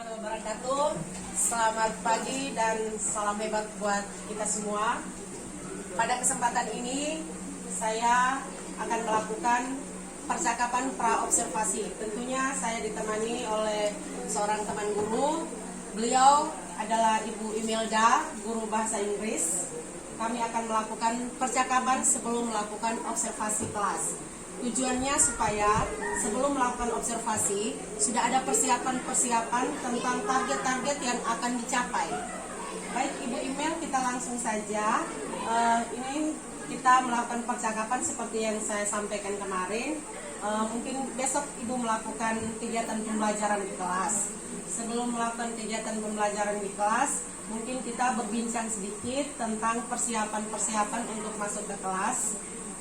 Warahmatullahi wabarakatuh. Selamat pagi dan salam hebat buat kita semua. Pada kesempatan ini saya akan melakukan percakapan pra-observasi. Tentunya saya ditemani oleh seorang teman guru. Beliau adalah Ibu Imelda, guru bahasa Inggris. Kami akan melakukan percakapan sebelum melakukan observasi kelas. Tujuannya supaya sebelum melakukan observasi sudah ada persiapan-persiapan tentang target-target yang akan dicapai. Baik Ibu Imel, kita langsung saja. Ini kita melakukan percakapan seperti yang saya sampaikan kemarin. Mungkin besok Ibu melakukan kegiatan pembelajaran di kelas. Sebelum melakukan kegiatan pembelajaran di kelas, mungkin kita berbincang sedikit tentang persiapan-persiapan untuk masuk ke kelas.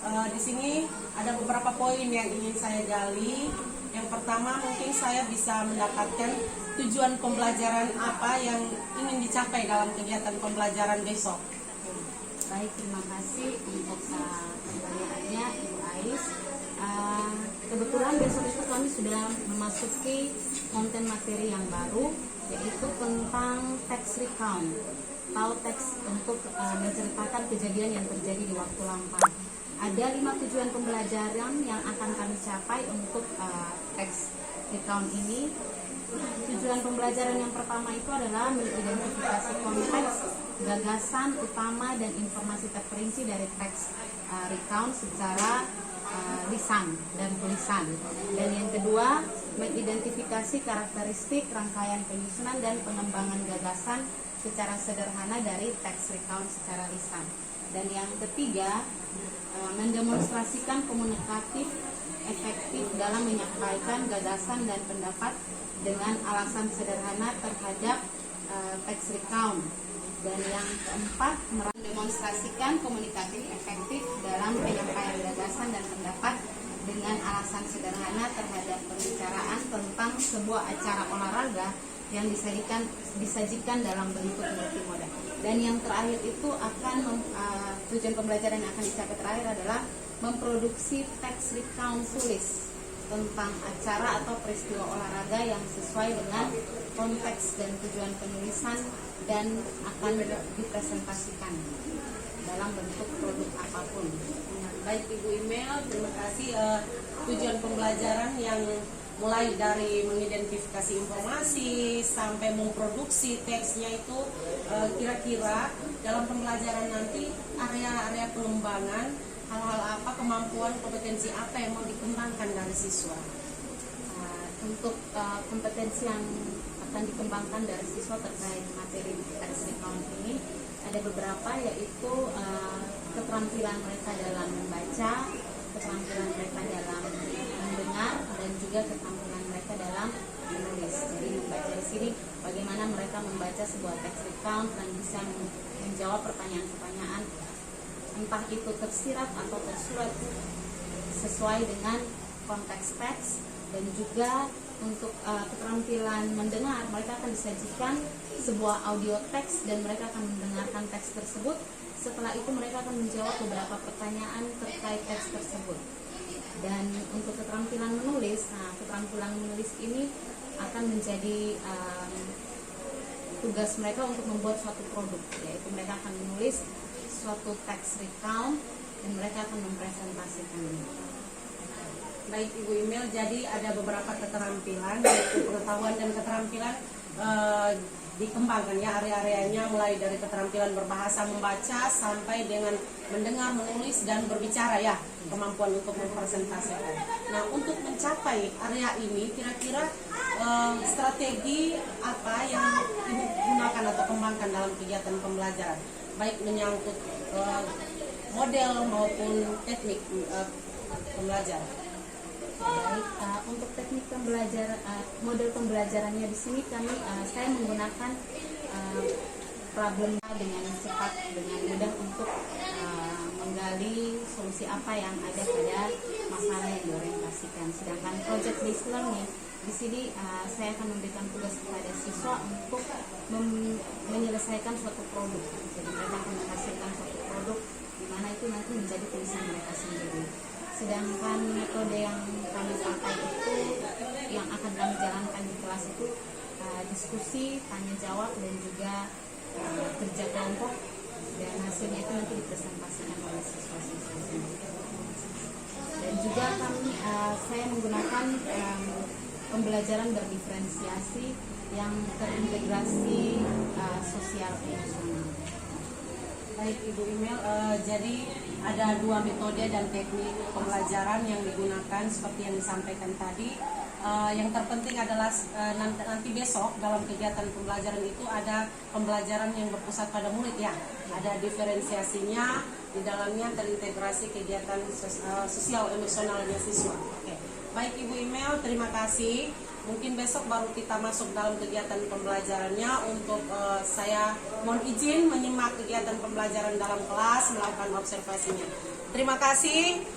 Di sini ada beberapa poin yang ingin saya gali. Yang pertama, mungkin saya bisa mendapatkan tujuan pembelajaran apa yang ingin dicapai dalam kegiatan pembelajaran besok. Baik, terima kasih untuk pertanyaannya Ibu Ais. Kebetulan besok itu kami sudah memasuki konten materi yang baru, yaitu tentang tax recount atau teks untuk menceritakan kejadian yang terjadi di waktu lampau. Ada 5 tujuan pembelajaran yang akan kami capai untuk tax recount ini. Tujuan pembelajaran yang pertama itu adalah mengidentifikasi konteks, gagasan utama dan informasi terperinci dari tax recount secara lisan dan tulisan. Dan yang kedua, mengidentifikasi karakteristik rangkaian penyusunan dan pengembangan gagasan secara sederhana dari tax recount secara lisan. Dan yang ketiga, mendemonstrasikan komunikatif efektif dalam menyampaikan gagasan dan pendapat dengan alasan sederhana terhadap tax recount. Dan yang keempat, mendemonstrasikan komunikatif efektif dalam penyampaian gagasan dan pendapat dengan alasan sederhana terhadap pembicaraan tentang sebuah acara olahraga yang disajikan dalam bentuk multimoda. Dan yang terakhir itu tujuan pembelajaran yang akan dicapai terakhir adalah memproduksi tax recount tulis tentang acara atau peristiwa olahraga yang sesuai dengan konteks dan tujuan penulisan dan akan dipresentasikan dalam bentuk produk apapun. Baik Ibu Imel, terima kasih. Tujuan pembelajaran yang mulai dari mengidentifikasi informasi sampai memproduksi teksnya itu kira-kira dalam pembelajaran nanti area-area pengembangan, hal-hal apa, kemampuan, kompetensi apa yang mau dikembangkan dari siswa. Untuk kompetensi yang akan dikembangkan dari siswa terkait materi tax recount ini ada beberapa, yaitu keterampilan mereka dalam membaca, keterampilan mereka dalam mendengar, dan juga keterampilan mereka dalam menulis. Jadi membaca di sini bagaimana mereka membaca sebuah tax recount dan bisa menjawab pertanyaan-pertanyaan entah itu tersirat atau tersurat sesuai dengan konteks teks. Dan juga untuk keterampilan mendengar, mereka akan disajikan sebuah audio teks dan mereka akan mendengarkan teks tersebut. Setelah itu mereka akan menjawab beberapa pertanyaan terkait teks tersebut. Dan untuk keterampilan menulis, keterampilan menulis ini akan menjadi tugas mereka untuk membuat suatu produk, yaitu mereka akan menulis suatu tax recount dan mereka akan mempresentasikannya. Baik Ibu Imel, jadi ada beberapa keterampilan, yaitu pengetahuan dan keterampilan dikembangkan ya area-areanya, mulai dari keterampilan berbahasa, membaca, sampai dengan mendengar, menulis, dan berbicara ya, kemampuan untuk mempresentasikan. Nah, untuk mencapai area ini, kira-kira strategi apa yang Ibu gunakan atau kembangkan dalam kegiatan pembelajaran, baik menyangkut model maupun teknik pembelajaran. Baik, untuk teknik pembelajaran, model pembelajarannya di sini saya menggunakan problem dengan cepat, dengan mudah untuk menggali solusi apa yang ada pada masalah yang diorientasikan. Sedangkan project based learning di sini saya akan memberikan tugas kepada siswa untuk menyelesaikan suatu produk. Jadi mereka akan menghasilkan suatu produk di mana itu nanti menjadi tulisan mereka sendiri. Sedangkan metode yang kami pakai itu, yang akan kami jalankan di kelas itu diskusi, tanya jawab dan juga kerja kelompok, dan hasilnya itu nanti dipresentasikan oleh siswa-siswa sendiri. Dan juga saya menggunakan pembelajaran berdiferensiasi yang terintegrasi sosial emosional. Baik Ibu Imel, jadi ada 2 metode dan teknik pembelajaran yang digunakan seperti yang disampaikan tadi. Yang terpenting adalah nanti besok dalam kegiatan pembelajaran itu ada pembelajaran yang berpusat pada murid ya. Ada diferensiasinya, di dalamnya terintegrasi kegiatan sosial emosionalnya siswa. Oke. Baik Ibu Imel, terima kasih. Mungkin besok baru kita masuk dalam kegiatan pembelajarannya. Untuk saya mohon izin menyimak kegiatan pembelajaran dalam kelas, melakukan observasinya. Terima kasih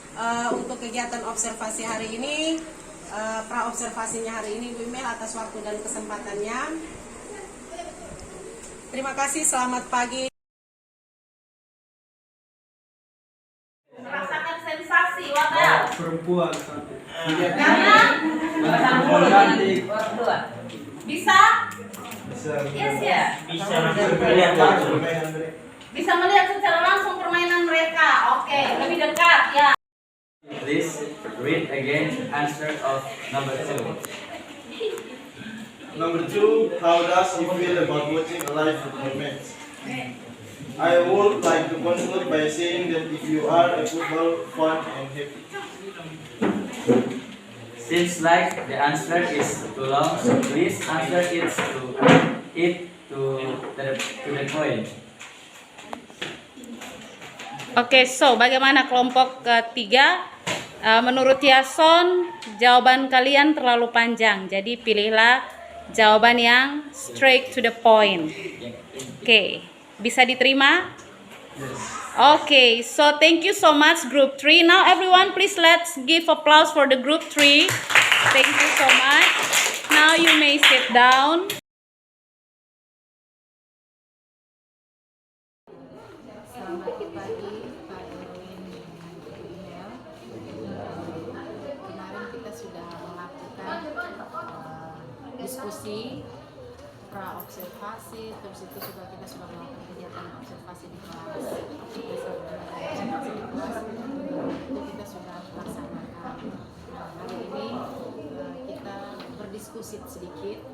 untuk kegiatan observasi hari ini. Pra-observasinya hari ini Bu Imel atas waktu dan kesempatannya. Terima kasih, selamat pagi. Merasakan sensasi, Waka. Perempuan cantik. Karena Perempuan cantik. bisa, Bisa. yes ya, Bisa melihat langsung permainan mereka. bisa melihat secara langsung permainan mereka. Oke, lebih dekat ya. Please read again answer of number 2. Number 2, how does he feel about watching a live performance? I would like to conclude by saying that if you are a football fun and happy. Seems like the answer is too long, so please answer it to the point. Oke, so bagaimana kelompok ketiga? Menurut Yason, jawaban kalian terlalu panjang. Jadi pilihlah jawaban yang straight to the point. Oke, bisa diterima? Okay, so thank you so much group 3. Now everyone please let's give applause for the group 3. Thank you so much. Now you may sit down. Selamat pagi Pak Erwin dan Bu Imel. Kemarin kita sudah melakukan diskusi pra-observasi, terus itu juga kita sudah melakukan kegiatan observasi di kelas. Kita sudah laksanakan. Hari ini kita berdiskusi sedikit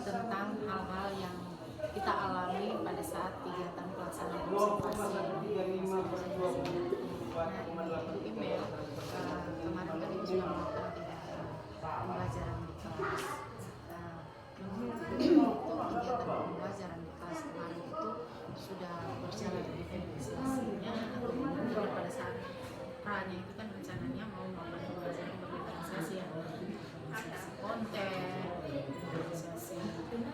tentang hal-hal yang kita alami pada saat kegiatan pelaksanaan observasi. Nah, Bu Imel, kemarin kan Ibu sudah melakukan pembelajaran di kelas. Untuk kegiatan pembelajaran di kelas kemarin itu sudah berjalan diferensiasinya, atau pada saat pra-nya itu kan rencananya mau melakukan pembelajaran berdiferensiasi ya, diferensiasi konten, diferensiasi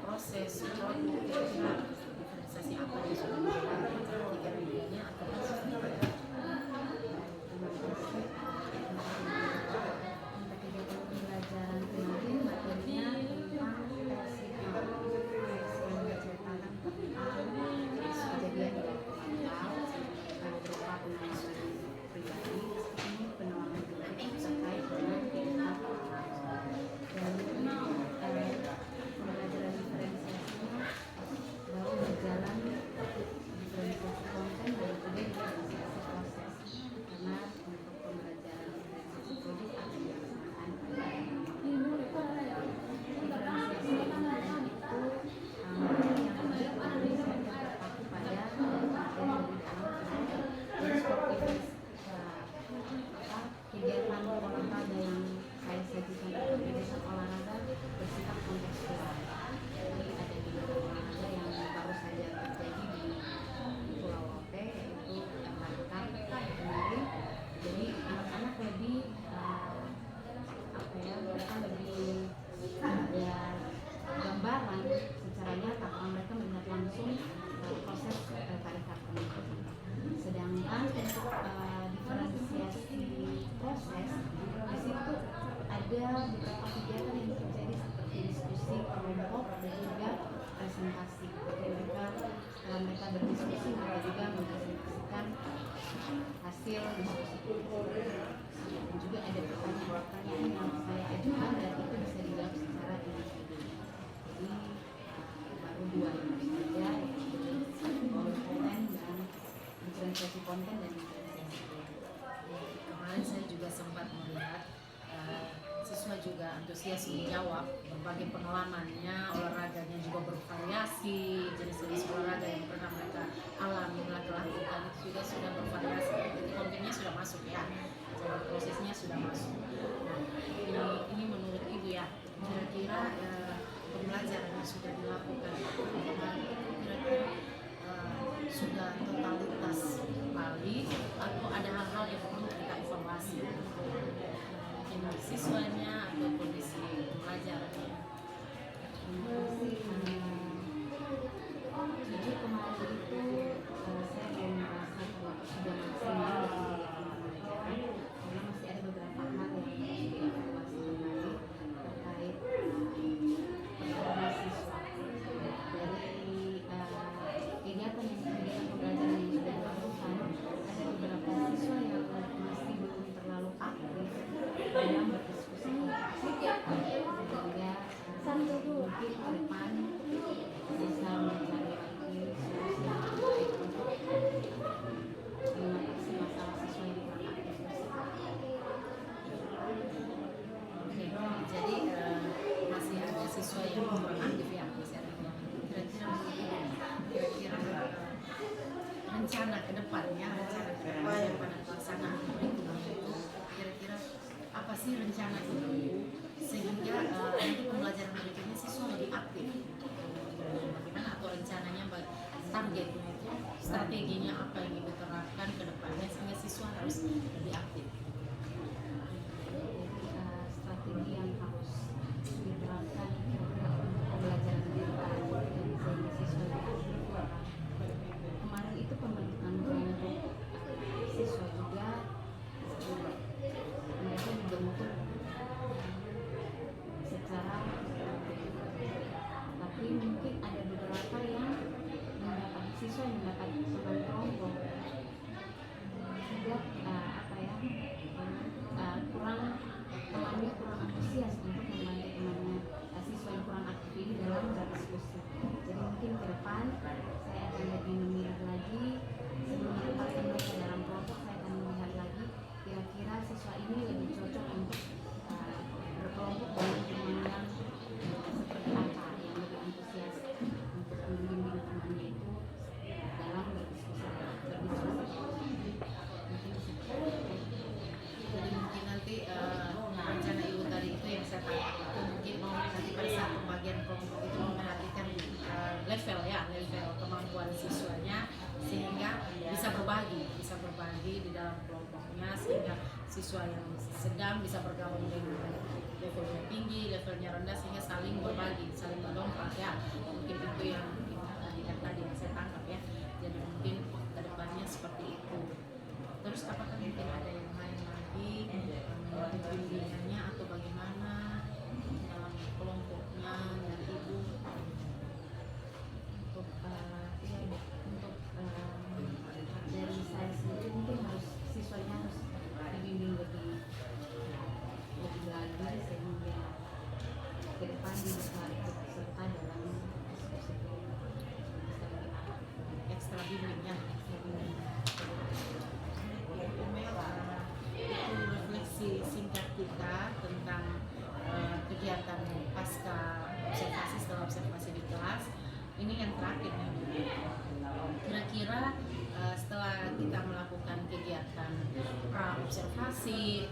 proses, produk, diferensiasi apa yang sudah dilakukan tiga medianya atau pembelajaran kemarin materinya tentang kejadian berupa penelusuran pribadi, penawaran pribadi terkait dengan kehidupan dan pembelajaran diferensiasinya baru berjalan diferensiasi konten dan juga diferensiasi proses, karena untuk pembelajaran diferensiasi produk akan dilaksanakan diferensiasi konten itu yang terpaku pada kegiatan olahraga yang saya sajikan itu kegiatan olahraga bersifat kontekstual. Jadi ada kegiatan olahraga yang baru saja terjadi di Pulau Lote, yaitu yang Bangka kemarin. Jadi anak-anak lebih mereka lebih ada gambaran secara nyata kalau mereka melihat langsung proses tarikan itu. Sedangkan untuk diferensiasi proses di situ ada beberapa kegiatan yang terjadi seperti diskusi kelompok dan juga presentasi. Mereka setelah mereka berdiskusi mereka juga mempresentasikan hasil diskusi. Dan juga ada pertanyaan-pertanyaan yang saya ajukan dan itu bisa dijawab secara individu. Jadi antusias menjawab berbagai pengalamannya, olahraganya juga bervariasi, jenis-jenis olahraga yang pernah mereka alami, mereka lakukan itu juga sudah bervariasi. Jadi kontennya sudah masuk ya, jadi prosesnya sudah masuk. Nah, ini menurut Ibu ya, kira-kira pembelajaran yang sudah dilakukan kira-kira sudah totalitas balik atau ada hal-hal yang perlu kita evaluasi mungkin dari siswanya atau kondisi pembelajarannya. Jadi kemarin itu saya belum merasa bahwa sudah maksimal dari pembelajaran karena masih ada beberapa hal yang harus dievaluasi kembali terkait performa siswa dari kegiatan pembelajaran yang sudah dilakukan. Ada beberapa siswa yang masih belum terlalu aktif dalam berdiskusi sehingga mungkin ke depan bisa mencari lagi solusi yang terbaik untuk mengatasi masalah siswa yang kurang aktif tersebut. Oke, jadi masih ada siswa yang kurang aktif ya, masih ada kira-kira rencana ke depannya, rencana ke depannya pada pelaksanaan kurikulum itu kira-kira apa sih rencana itu sehingga nanti pembelajaran berikutnya siswa lebih aktif, bagaimana atau rencananya targetnya itu strateginya apa yang diterapkan ke depannya sehingga siswa harus lebih aktif. Strategi yang harus diterapkan pembelajaran digital sehingga siswa lebih aktif. Kemarin itu pembentukan kelompok siswa juga mereka dibentuk secara tapi mungkin ada beberapa yang mendapat siswa yang mendapat beban kelompok juga kurang antusias untuk membantu temannya siswa yang kurang aktif ini dalam berdiskusi. Jadi mungkin ke depan saya akan lebih melihat lagi sebelum menempatkan mereka dalam kelompok, saya akan melihat lagi kira-kira siswa ini lebih cocok untuk berkelompok dengan teman yang seperti apa yang lebih antusias untuk membimbing temannya itu dalam berdiskusi. Mungkin seperti itu. Jadi mungkin nanti rencana Ibu tadi itu yang saya tangkap itu mungkin mau nanti pada saat pembagian kelompok itu memperhatikan level kemampuan siswanya sehingga bisa berbagi di dalam kelompoknya sehingga siswa yang sedang bisa bergabung dengan levelnya tinggi, levelnya rendah sehingga saling berbagi, saling mendongkrak ya. Mungkin itu yang tadi yang saya tangkap ya. Jadi mungkin kedepannya seperti itu. Terus apakah mungkin ada yang lain lagi bimbingannya atau bagaimana dalam kelompoknya dari Ibu untuk dari saya sendiri mungkin siswanya harus dibimbing lebih lagi sehingga ke depan bisa ikut serta dalam diskusi kelompok ekstra bimbingnya. Itu refleksi singkat kita tentang kegiatan pasca observasi setelah observasi di kelas. Ini yang terakhir nih. Kira-kira setelah kita melakukan kegiatan pra observasi